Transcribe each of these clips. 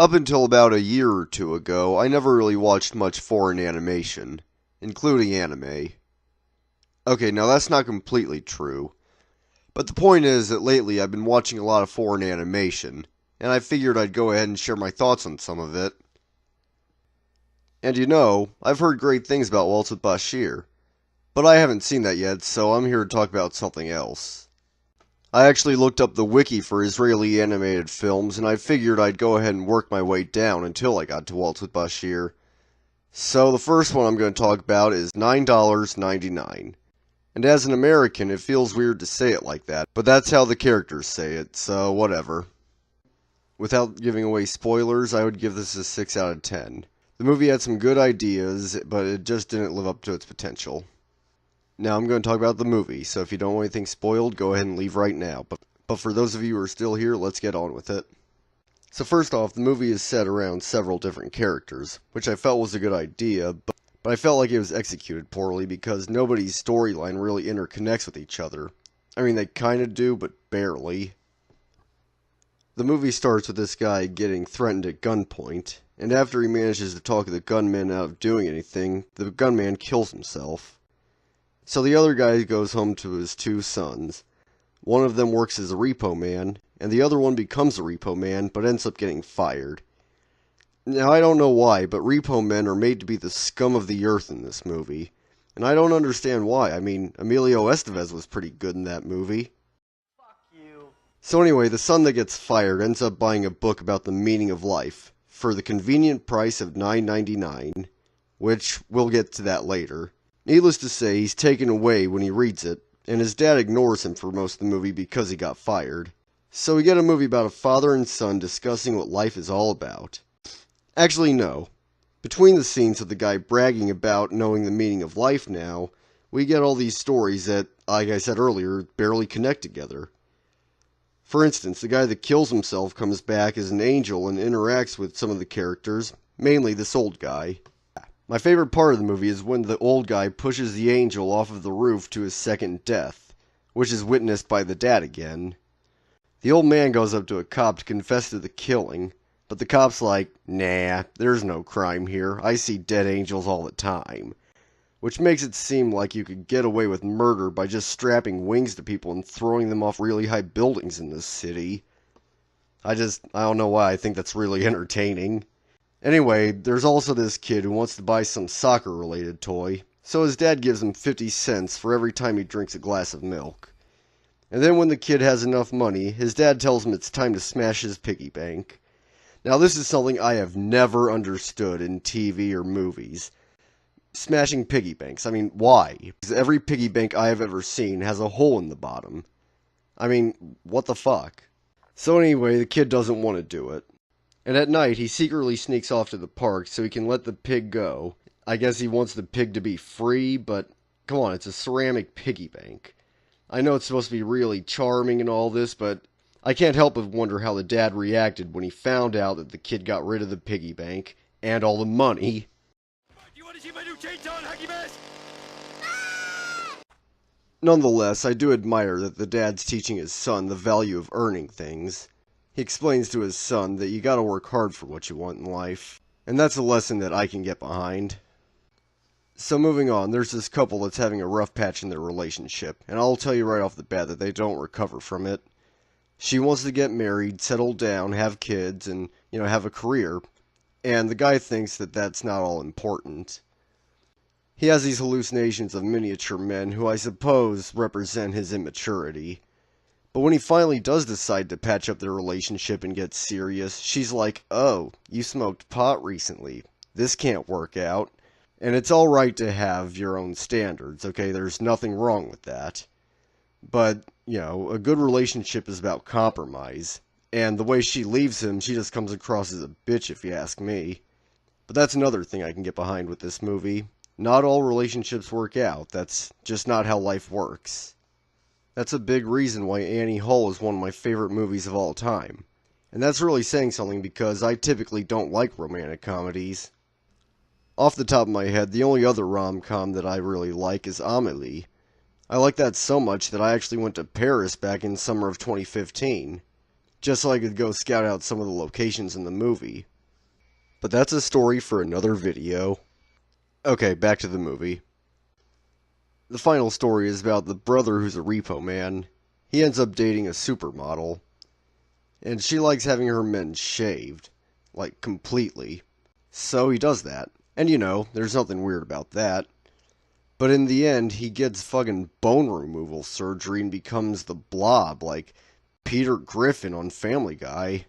Up until about a year or two ago, I never really watched much foreign animation, including anime. Okay, now that's not completely true, but the point is that lately I've been watching a lot of foreign animation, and I figured I'd go ahead and share my thoughts on some of it. And I've heard great things about Waltz with Bashir, but I haven't seen that yet, so I'm here to talk about something else. I actually looked up the wiki for Israeli animated films, and I figured I'd go ahead and work my way down until I got to Waltz with Bashir. So the first one I'm going to talk about is $9.99. And as an American, it feels weird to say it like that, but that's how the characters say it, so whatever. Without giving away spoilers, I would give this a 6 out of 10. The movie had some good ideas, but it just didn't live up to its potential. Now I'm going to talk about the movie, so if you don't want anything spoiled, go ahead and leave right now. But for those of you who are still here, let's get on with it. So first off, the movie is set around several different characters, which I felt was a good idea, but I felt like it was executed poorly because nobody's storyline really interconnects with each other. I mean, they kinda do, but barely. The movie starts with this guy getting threatened at gunpoint, and after he manages to talk the gunman out of doing anything, the gunman kills himself. So the other guy goes home to his two sons. One of them works as a repo man, and the other one becomes a repo man, but ends up getting fired. Now, I don't know why, but repo men are made to be the scum of the earth in this movie. And I don't understand why. I mean, Emilio Estevez was pretty good in that movie. Fuck you. So anyway, the son that gets fired ends up buying a book about the meaning of life for the convenient price of $9.99, which we'll get to that later. Needless to say, he's taken away when he reads it, and his dad ignores him for most of the movie because he got fired. So we get a movie about a father and son discussing what life is all about. Actually, no. Between the scenes of the guy bragging about knowing the meaning of life now, we get all these stories that, like I said earlier, barely connect together. For instance, the guy that kills himself comes back as an angel and interacts with some of the characters, mainly this old guy. My favorite part of the movie is when the old guy pushes the angel off of the roof to his second death, which is witnessed by the dad again. The old man goes up to a cop to confess to the killing, but the cop's like, nah, there's no crime here, I see dead angels all the time. Which makes it seem like you could get away with murder by just strapping wings to people and throwing them off really high buildings in this city. I don't know why I think that's really entertaining. Anyway, there's also this kid who wants to buy some soccer-related toy, so his dad gives him 50 cents for every time he drinks a glass of milk. And then when the kid has enough money, his dad tells him it's time to smash his piggy bank. Now this is something I have never understood in TV or movies. Smashing piggy banks. I mean, why? Because every piggy bank I have ever seen has a hole in the bottom. I mean, what the fuck? So anyway, the kid doesn't want to do it. And at night, he secretly sneaks off to the park so he can let the pig go. I guess he wants the pig to be free, but come on, it's a ceramic piggy bank. I know it's supposed to be really charming and all this, but I can't help but wonder how the dad reacted when he found out that the kid got rid of the piggy bank and all the money. Do you want to see my new chainsaw and hockey mask? Nonetheless, I do admire that the dad's teaching his son the value of earning things. He explains to his son that you gotta work hard for what you want in life, and that's a lesson that I can get behind. So moving on, there's this couple that's having a rough patch in their relationship, and I'll tell you right off the bat that they don't recover from it. She wants to get married, settle down, have kids, and, have a career, and the guy thinks that that's not all important. He has these hallucinations of miniature men who I suppose represent his immaturity. But when he finally does decide to patch up their relationship and get serious, she's like, oh, you smoked pot recently. This can't work out. And it's alright to have your own standards, okay? There's nothing wrong with that. But, a good relationship is about compromise. And the way she leaves him, she just comes across as a bitch if you ask me. But that's another thing I can get behind with this movie. Not all relationships work out. That's just not how life works. That's a big reason why Annie Hall is one of my favorite movies of all time. And that's really saying something because I typically don't like romantic comedies. Off the top of my head, the only other rom-com that I really like is Amélie. I like that so much that I actually went to Paris back in summer of 2015. just so I could go scout out some of the locations in the movie. But that's a story for another video. Okay, back to the movie. The final story is about the brother who's a repo man. He ends up dating a supermodel, and she likes having her men shaved, like completely. So he does that. And you know, there's nothing weird about that. But in the end, he gets fucking bone removal surgery and becomes the Blob, like Peter Griffin on Family Guy.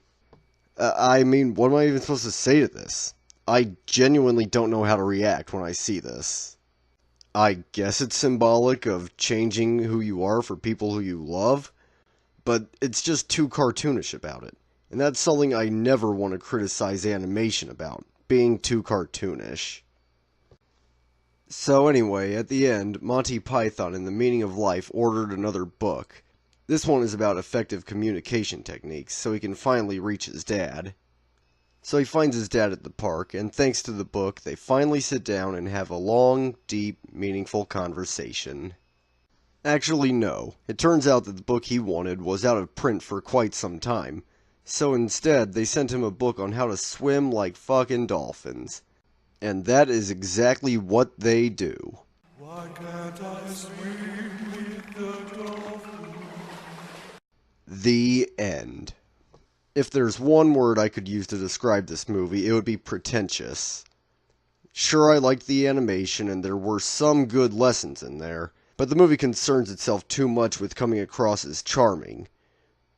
I mean, what am I even supposed to say to this? I genuinely don't know how to react when I see this. I guess it's symbolic of changing who you are for people who you love, but it's just too cartoonish about it. And that's something I never want to criticize animation about, being too cartoonish. So anyway, at the end, Monty Python and the Meaning of Life ordered another book. This one is about effective communication techniques, so he can finally reach his dad. So he finds his dad at the park, and thanks to the book, they finally sit down and have a long, deep, meaningful conversation. Actually, no. It turns out that the book he wanted was out of print for quite some time. So instead, they sent him a book on how to swim like fucking dolphins. And that is exactly what they do. Why can't I swim with the dolphins? The end. If there's one word I could use to describe this movie, it would be pretentious. Sure, I liked the animation and there were some good lessons in there, but the movie concerns itself too much with coming across as charming.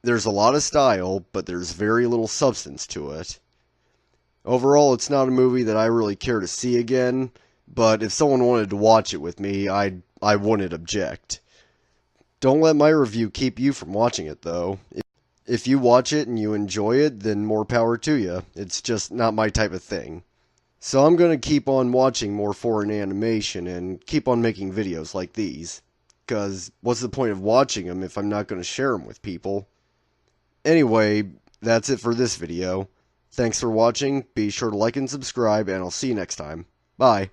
There's a lot of style, but there's very little substance to it. Overall, it's not a movie that I really care to see again, but if someone wanted to watch it with me, I wouldn't object. Don't let my review keep you from watching it, though. If you watch it and you enjoy it, then more power to you. It's just not my type of thing. So I'm going to keep on watching more foreign animation and keep on making videos like these. Because what's the point of watching them if I'm not going to share them with people? Anyway, that's it for this video. Thanks for watching, be sure to like and subscribe, and I'll see you next time. Bye.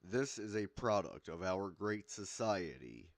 This is a product of our great society.